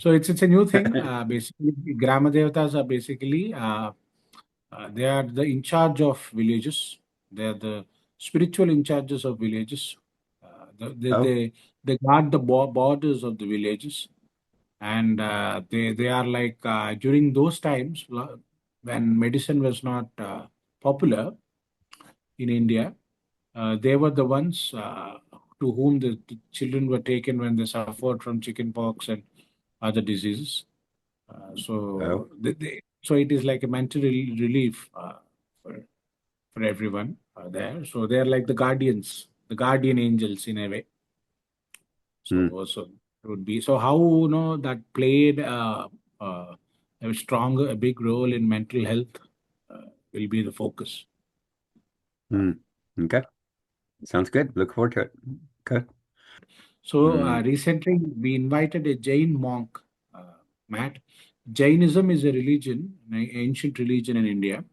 So it's a new thing. Basically, Grama Devatas are basically they are the in charge of villages. They are the spiritual in charges of villages. Oh, They guard the borders of the villages, and they are like during those times when medicine was not popular in India. They were the ones to whom the children were taken when they suffered from chickenpox and other diseases. oh, So it is like a mental relief for, for everyone there. So they are like the guardians, the guardian angels in a way. hmm, So it would be so how that played a strong, a big role in mental health will be the focus. hmm. Okay. Sounds good. Look forward to it. Okay. So Hmm. recently we invited a Jain monk, Matt. Jainism is a religion, an ancient religion in India,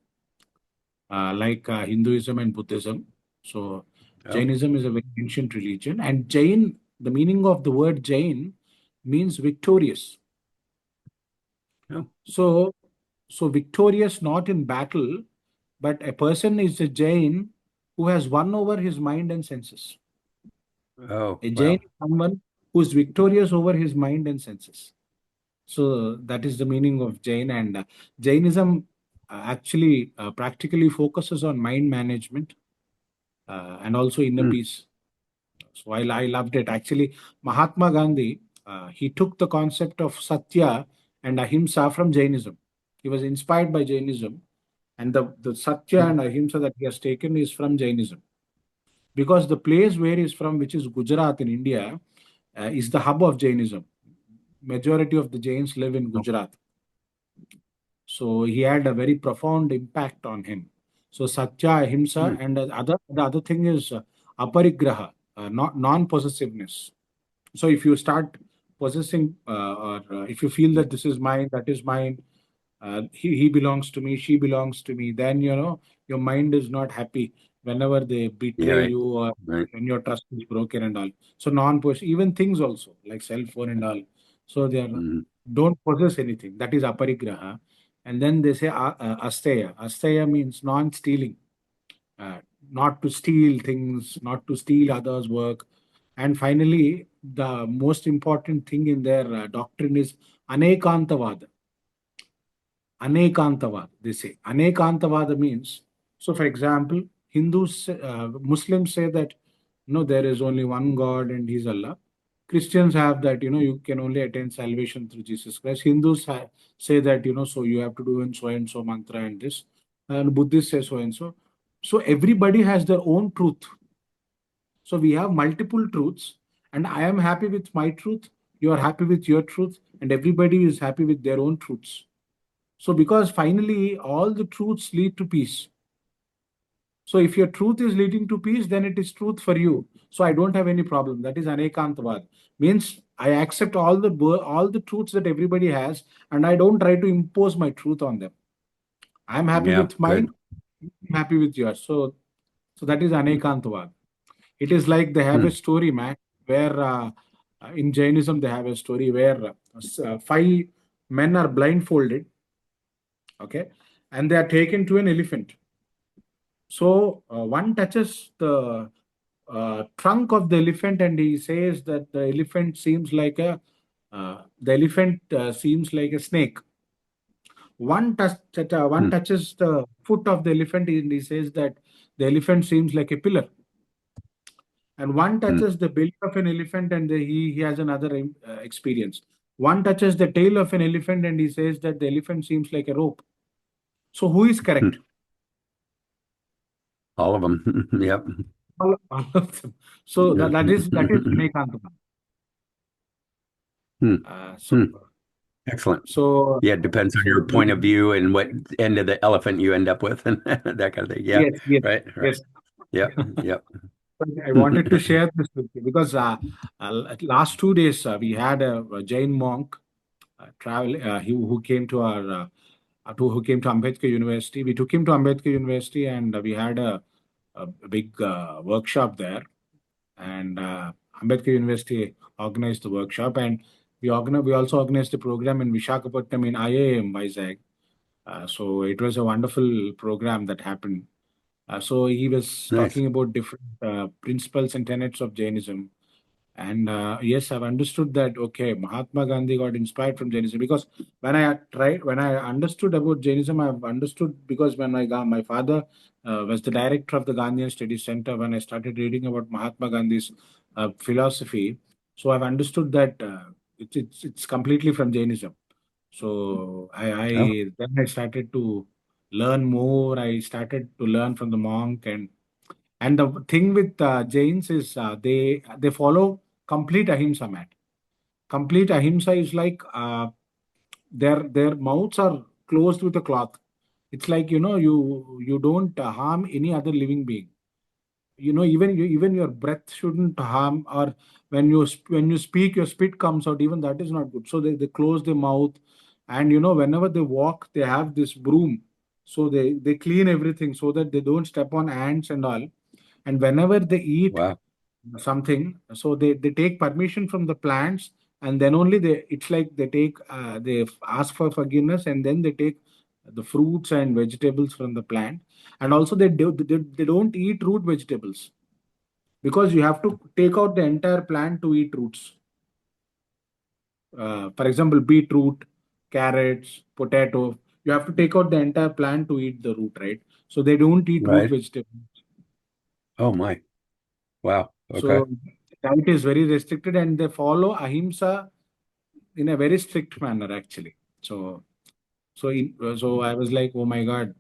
like Hinduism and Buddhism. So Oh, Jainism is a very ancient religion, and Jain, the meaning of the word Jain means victorious. oh, So victorious not in battle, but a person is a Jain who has won over his mind and senses. oh, A Jain wow. is someone who is victorious over his mind and senses. So that is the meaning of Jain. And Jainism actually practically focuses on mind management and also inner Hmm. peace. So I loved it. Actually, Mahatma Gandhi, he took the concept of Satya and Ahimsa from Jainism. He was inspired by Jainism. And the Satya Hmm. and Ahimsa that he has taken is from Jainism. Because the place where he's from, which is Gujarat in India, is the hub of Jainism. Majority of the Jains live in Oh, Gujarat. So he had a very profound impact on him. So Satya, Ahimsa, hmm. and the other thing is aparigraha, not non-possessiveness. So if you start possessing, or if you feel that this is mine, that is mine, he belongs to me, she belongs to me, then your mind is not happy whenever they Yeah, betray right. you or Right. when your trust is broken and all. So non-possess, even things also like cell phone and all. So they are Hmm. don't possess anything. That is aparigraha. And then they say asteya. Asteya means non-stealing, uh, not to steal things, not to steal others' work. And finally, the most important thing in their doctrine is anekantavada. Anekantavada, they say. Anekantavada means, so for example, Muslims say that no, there is only one God and He's Allah. Christians have that you can only attain salvation through Jesus Christ. Hindus say that so you have to do in so and so mantra and this, and Buddhists say so and so. So everybody has their own truth. So we have multiple truths, and I am happy with my truth. You are happy with your truth, and everybody is happy with their own truths. So, because finally all the truths lead to peace. So, if your truth is leading to peace, then it is truth for you. So, I don't have any problem. That is anekantavad. Means I accept all the truths that everybody has, and I don't try to impose my truth on them. I'm happy Yeah, with good. mine. I'm happy with yours. So that is anekantavad. It is like they have a Hmm. story, man, where in Jainism they have a story where five men are blindfolded, okay, and they are taken to an elephant. So one touches the trunk of the elephant, and he says that the elephant seems like a snake. One Hmm. touches the foot of the elephant, and he says that the elephant seems like a pillar. And one Hmm. touches the belly of an elephant, and he has another experience. One touches the tail of an elephant, and he says that the elephant seems like a rope. So who is Hmm. correct? All of them. Yep. All of them. So Yeah. that is Anekantama. Hmm. Uh, so Hmm. Excellent. so Yeah, it depends on so your point of view and what end of the elephant you end up with and that kind of thing. Yeah. yes, yes, Right. Right. yes. Yep. Yep. I wanted to share this with you because last 2 days we had a Jain monk who came to who came to Ambedkar University. We took him to Ambedkar University, and we had a big workshop there. And Ambedkar University organized the workshop, and We also organized a program in Vishakhapatnam in IIM Vizag. So it was a wonderful program that happened. So he was Nice. talking about different principles and tenets of Jainism. And yes, I've understood that, okay, Mahatma Gandhi got inspired from Jainism because when I understood about Jainism, I've understood because when my father was the director of the Gandhian Studies Center, when I started reading about Mahatma Gandhi's philosophy, so I've understood that it's completely from Jainism. So Oh, I started to learn more. I started to learn from the monk, and the thing with Jains is they follow complete ahimsa, Matt. Complete ahimsa is like their mouths are closed with a cloth. It's like you don't harm any other living being. Even your breath shouldn't harm, or when you speak, your spit comes out. Even that is not good. So they close their mouth, and whenever they walk, they have this broom. So they clean everything so that they don't step on ants and all. And whenever they eat wow. something, so they take permission from the plants, and then only it's like they ask for forgiveness, and then they take the fruits and vegetables from the plant. And also they don't eat root vegetables, because you have to take out the entire plant to eat roots. For example, beetroot, carrots, potato, you have to take out the entire plant to eat the root, right? So they don't eat root Right. vegetables. Oh my. Wow. Okay. So diet is very restricted, and they follow ahimsa in a very strict manner, actually. So I was like, oh my God,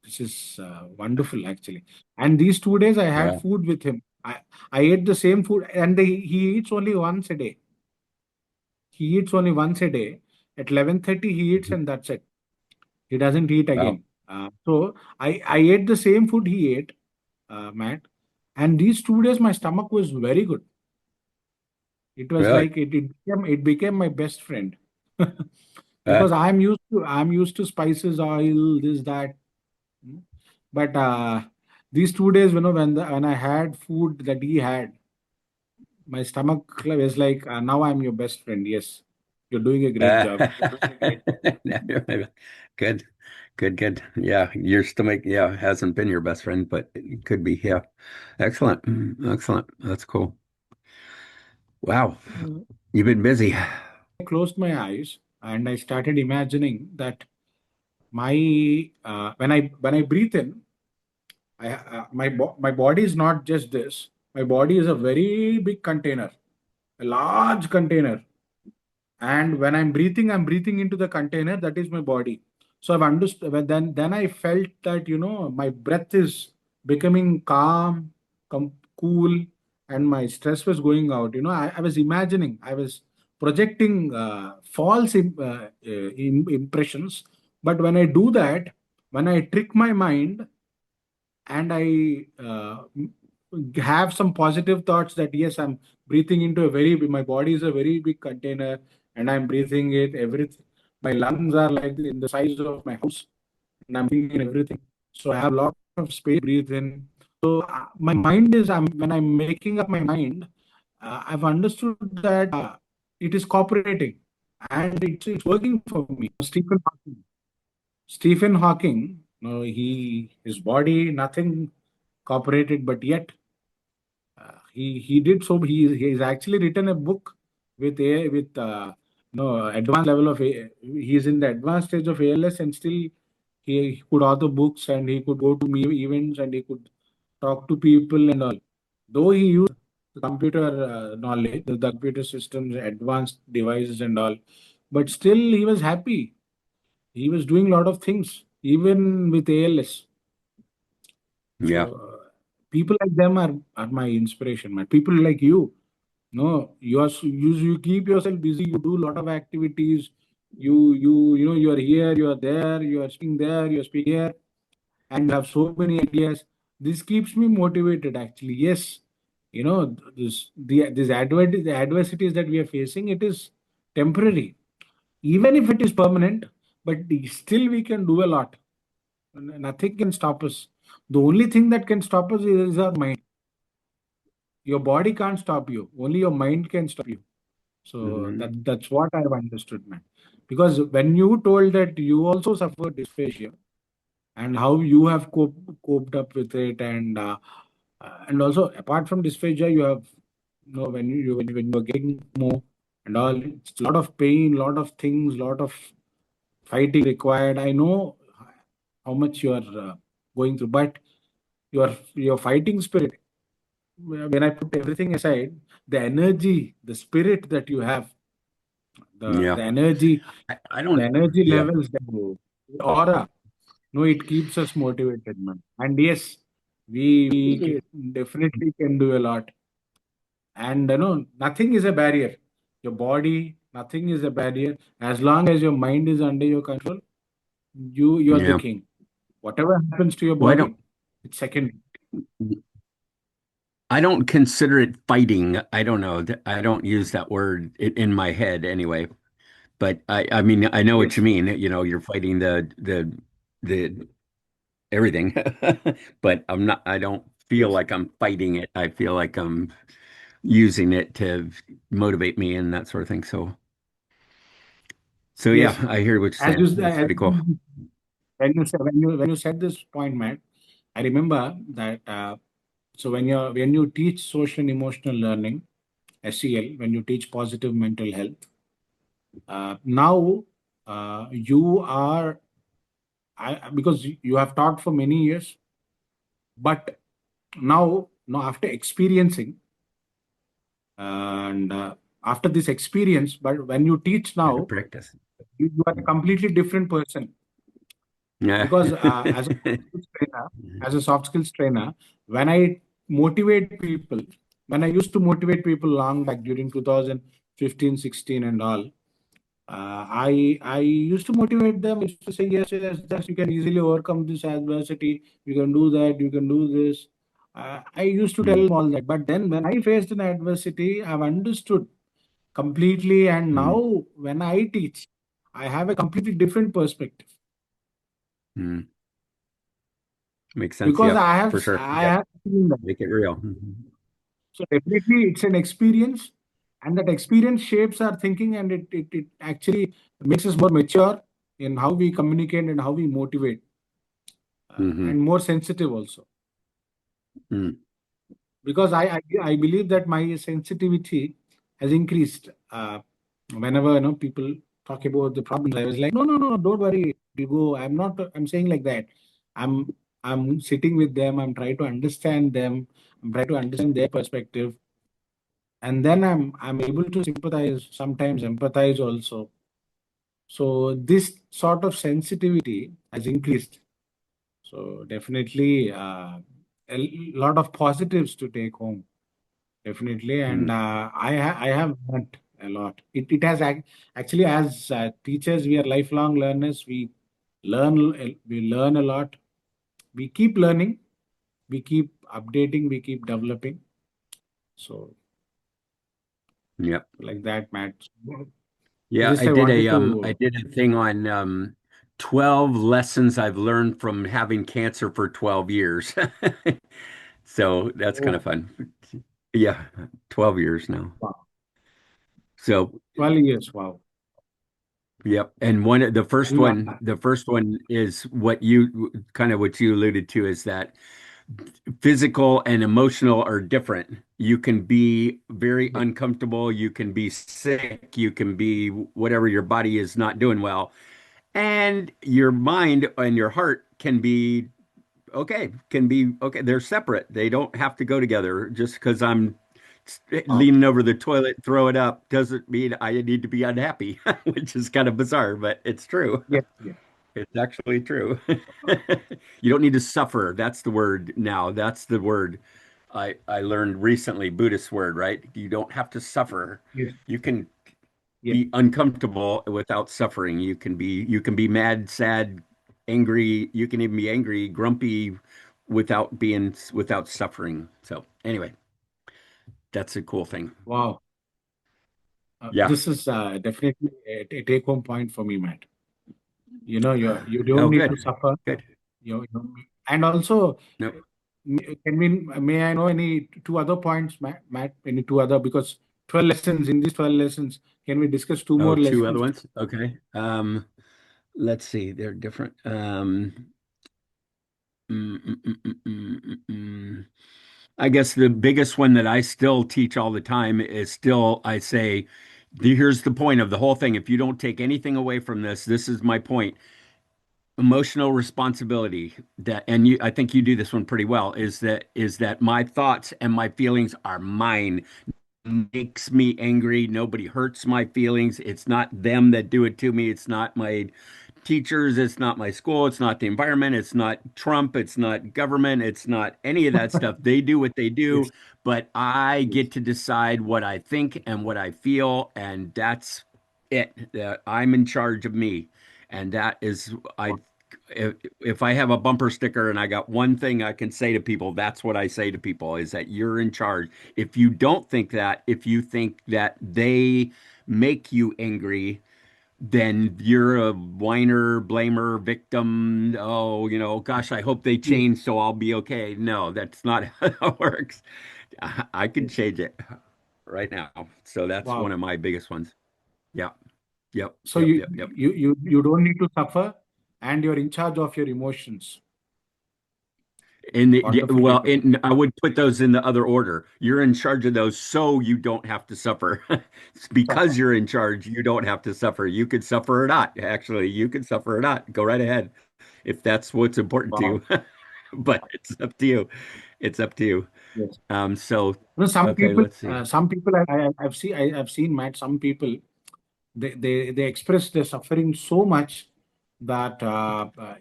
this is wonderful, actually. And these 2 days I had Wow. food with him. I ate the same food, and he eats only once a day. He eats only once a day. At 11:30 he eats, Mhm. and that's it. He doesn't eat Wow. again. So I ate the same food he ate, Matt. And these 2 days my stomach was very good. It was Really? like it became my best friend. Uh, Because I'm used to spices, oil, this, that. Mm. But these 2 days, when I had food that he had, my stomach was like, now I'm your best friend. Yes, you're doing a great uh, job. good. Good, good. Yeah, your stomach, yeah, hasn't been your best friend, but it could be. Yeah. Excellent. Excellent. That's cool. Wow. Mm. You've been busy. I closed my eyes and I started imagining that when I breathe in, my body is not just this. My body is a very big container, a large container. And when I'm breathing into the container. That is my body. So I've understood. Then I felt that my breath is becoming calm, cool, and my stress was going out. I was imagining, I was projecting false impressions. But when I do that, when I trick my mind, and I have some positive thoughts that yes, I'm breathing into my body is a very big container, and I'm breathing it. Everything, my lungs are like in the size of my house, and I'm breathing in everything. So I have a lot of space to breathe in. So my mind is, when I'm making up my mind, I've understood that it is cooperating, and it's working for me. Stephen Hawking, no, his body nothing cooperated, but yet he did so. He's actually written a book with advanced level of he's in the advanced stage of ALS, and still he could author books, and he could go to events, and he could talk to people and all. Though he used the computer knowledge, the computer systems, advanced devices and all, but still he was happy. He was doing a lot of things, even with ALS. Yeah. So people like them are my inspiration, man. People like you, no, you keep yourself busy. You do a lot of activities. You are here, you are there, you are speaking there, you are speaking here, and you have so many ideas. This keeps me motivated. Actually, yes, the adversities that we are facing, it is temporary. Even if it is permanent, but still we can do a lot. Nothing can stop us. The only thing that can stop us is our mind. Your body can't stop you. Only your mind can stop you. So Hmm. that's what I've understood, man. Because when you told that you also suffered dysphagia and how you have coped up with it, and also apart from dysphagia, you have, when you are getting more and all, it's a lot of pain, lot of things, lot of fighting required. I know how much you are going through, but your fighting spirit, when I put everything aside, the energy, the spirit that you have, the Yeah. the energy, I the don't, energy yeah. levels, the aura, no, it keeps us motivated, man. And yes, definitely can do a lot. And nothing is a barrier. Your body, nothing is a barrier. As long as your mind is under your control, you are the Yeah. king. Whatever happens to your Well, body, it's second. I don't consider it fighting. I don't know. I don't use that word in my head anyway. But I mean, I know what you Yes, mean. You know, you're fighting the everything. But I don't feel yes, like I'm fighting it. I feel like I'm using it to motivate me and that sort of thing. So yeah, yes. I hear what you're As saying. you That's as pretty cool. when you said this point, Matt, I remember that. So when you teach social and emotional learning, SEL, when you teach positive mental health, now you are, because you have taught for many years, but now after experiencing, and after this experience, but when you teach Had to now, practice. you are a completely different person. Yeah. Because as a soft skills trainer, when I motivate people, when I used to motivate people long back during 2015, 16 and all, I used to motivate them. I used to say, yes, yes, yes, you can easily overcome this adversity. You can do that. You can do this. I used to tell Mm, them all that. But then when I faced an adversity, I've understood completely. And mm, now when I teach, I have a completely different perspective mm. Makes sense. because Yep, I have for sure. I Yep. have seen that. Make it real. Mhm. So definitely, it's an experience, and that experience shapes our thinking, and it actually makes us more mature in how we communicate and how we motivate, Hmm. and more sensitive also. Mm. Because I believe that my sensitivity has increased. Whenever people talk about the problems, I was like, no, no, no, don't worry, we go. I'm not. I'm saying like that. I'm I'm sitting with them. I'm trying to understand them. I'm trying to understand their perspective, and then I'm able to sympathize, sometimes empathize also. So this sort of sensitivity has increased. So definitely a lot of positives to take home, definitely. And Mm. I have learned a lot. It has actually, as teachers, we are lifelong learners. We learn a lot. We keep learning, we keep updating, we keep developing. So Yep. like that, Matt. Yeah, This I wanted I to. did a thing on 12 lessons I've learned from having cancer for 12 years. So that's kind of Oh, fun. Yeah, 12 years now. wow. So, 12 years. Wow. yep. And And the first one is what you kind of what you alluded to is that physical and emotional are different. You can be very yes, uncomfortable, you can be sick, you can be whatever your body is not doing well. And your mind and your heart can be okay. They're separate. They don't have to go together. Just because I'm wow. leaning over the toilet, throw it up, doesn't mean I need to be unhappy, which is kind of bizarre, but it's true. Yes, yes. It's actually true. You don't need to suffer. That's the word now. That's the word I learned recently, Buddhist word, right? You don't have to suffer. Yes, You can yes. be uncomfortable without suffering. You can be mad, sad, angry. You can even be angry, grumpy without suffering. So anyway, that's a cool thing. Wow. Yeah. This is definitely a take-home point for me, Matt. You don't Oh, need to good. suffer. Good. And also, No. may I know any two other points, Matt? Any two other, because 12 lessons. In these 12 lessons, can we discuss two Oh, more two other lessons? ones. Okay. Let's see. They're different. Mm, mm, mm, mm, mm, mm, mm. I guess the biggest one that I still teach all the time is still, I say, here's the point of the whole thing. If you don't take anything away from this, this is my point. Emotional responsibility that, and you, I think you do this one pretty well, is that my thoughts and my feelings are mine. Makes me angry. Nobody hurts my feelings. It's not them that do it to me. It's not my teachers. It's not my school. It's not the environment. It's not Trump. It's not government. It's not any of that stuff. They do what they do, Yes. but I Yes. get to decide what I think and what I feel, and that's it. I'm in charge of me, and that is I. If I have a bumper sticker and I got one thing I can say to people, that's what I say to people is that you're in charge. If you don't think that, if you think that they make you angry, then you're a whiner, blamer, victim. Oh, gosh, I hope they Yes. change so I'll be okay. No, that's not how it works. I can Yes. change it right now. So that's one Wow. of my biggest ones. Yep, yep, So yep, you yep, yep. you you you don't need to suffer, and you're in charge of your emotions. Yeah, Wonderfully well, put. I would put those in the other order. You're in charge of those so you don't have to suffer. It's Suffer. because you're in charge, you don't have to suffer. You could suffer or not. Actually, you could suffer or not. Go right ahead if that's what's important to Wow. you. But it's up to you. It's up to you. Yes. So Some okay, people, let's see. I've seen, Matt, some people, they express their suffering so much that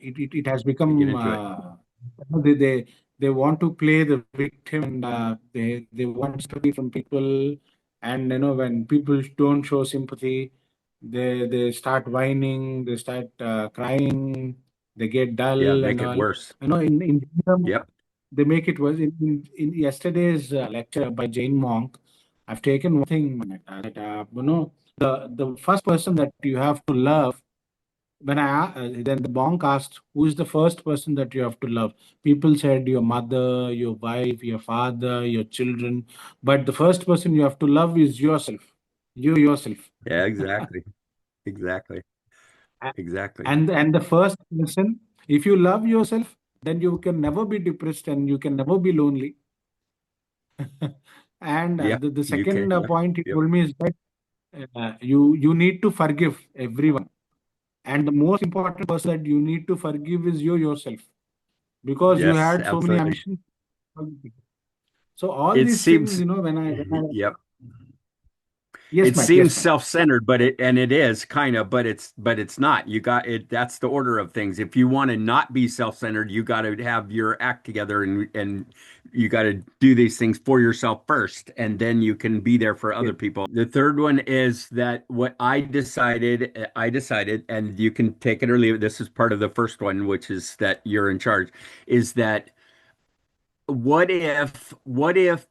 it has I get become, into it. they, they, they want to play the victim, and they want sympathy from people. And, when people don't show sympathy, they start whining, they start crying, they get Yeah, dull and make it all. worse. In Buddhism, Yep. they make it worse. In yesterday's lecture by Jain monk, I've taken one thing, that the first person that you have to love. Then the monk asked, "Who is the first person that you have to love?" People said, "Your mother, your wife, your father, your children." But the first person you have to love is yourself. You yourself. Yeah, exactly. Exactly. A- Exactly. And the first lesson, if you love yourself, then you can never be depressed and you can never be lonely. And Yeah, the you second can. Yep. point he Yep. told me is that you need to forgive everyone, and the most important person that you need to forgive is you yourself, because you Yes, had so many absolutely. ambitions. So all It these things, seems, when I yep. yes, It Matt, yes, seems Matt. self-centered, and it is kind of, but it's not. You got it. That's the order of things. If you want to not be self-centered, you got to have your act together, and you got to do these things for yourself first, and then you can be there for other Yes, people. The third one is that what I decided, and you can take it or leave it. This is part of the first one, which is that you're in charge, is that what if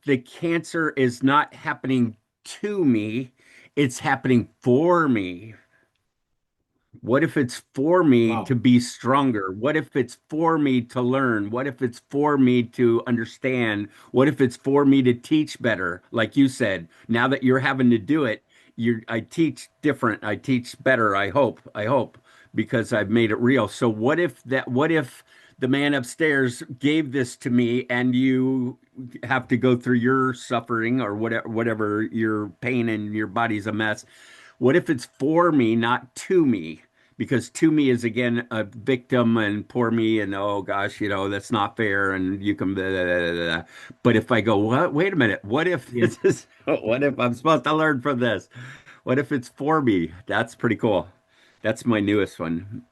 the cancer is not happening to me, it's happening for me? What if it's for me to wow, be stronger? What if it's for me to learn? What if it's for me to understand? What if it's for me to teach better? Like you said, now that you're having to do it, I teach different. I teach better, I hope, because I've made it real. So what if the man upstairs gave this to me and you have to go through your suffering or whatever your pain and your body's a mess? What if it's for me, not to me? Because to me is again a victim and poor me and oh gosh, that's not fair and you can blah, blah, blah, blah. But if I go, what? Wait a minute. What if yes, this is what if I'm supposed to learn from this? What if it's for me? That's pretty cool. That's my newest one.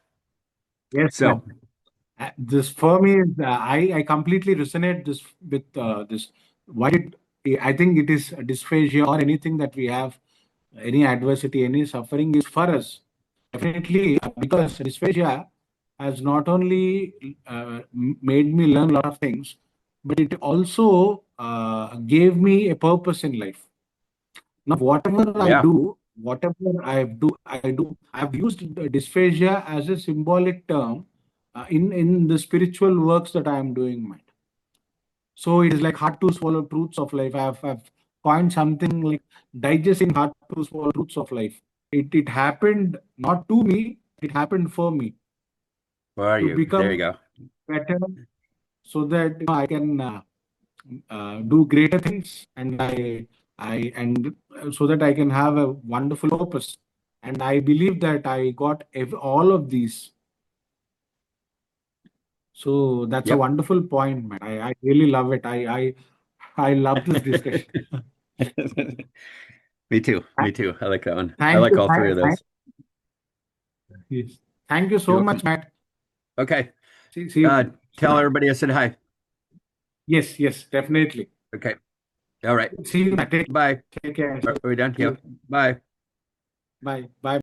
yes, Matt. So, This for me is, I completely resonate this with this. Why I think it is dysphagia or anything that we have, any adversity, any suffering is for us. Definitely, because dysphagia has not only made me learn a lot of things, but it also gave me a purpose in life. Now, yeah. I've used the dysphagia as a symbolic term in the spiritual works that I am doing, Matt. So it is like hard to swallow truths of life. I've point something like digesting hard truths for truths of life. It happened not to me, it happened for me Where are to you? There you become go. better so that I can do greater things, and so that I can have a wonderful purpose. And I believe that I got all of these. So that's a Yep. wonderful point, man. I really love it. I love this discussion. Me too. Me too. I like that one. I Thank like you. all three of those. Yes. Thank you You're so much, welcome. Matt. Okay. See you. See Tell you. everybody I said hi. Yes, yes, definitely. Okay. All right. See you, Matt. Bye. Take care. Are we done? See Yep. you. Bye. Bye. Bye.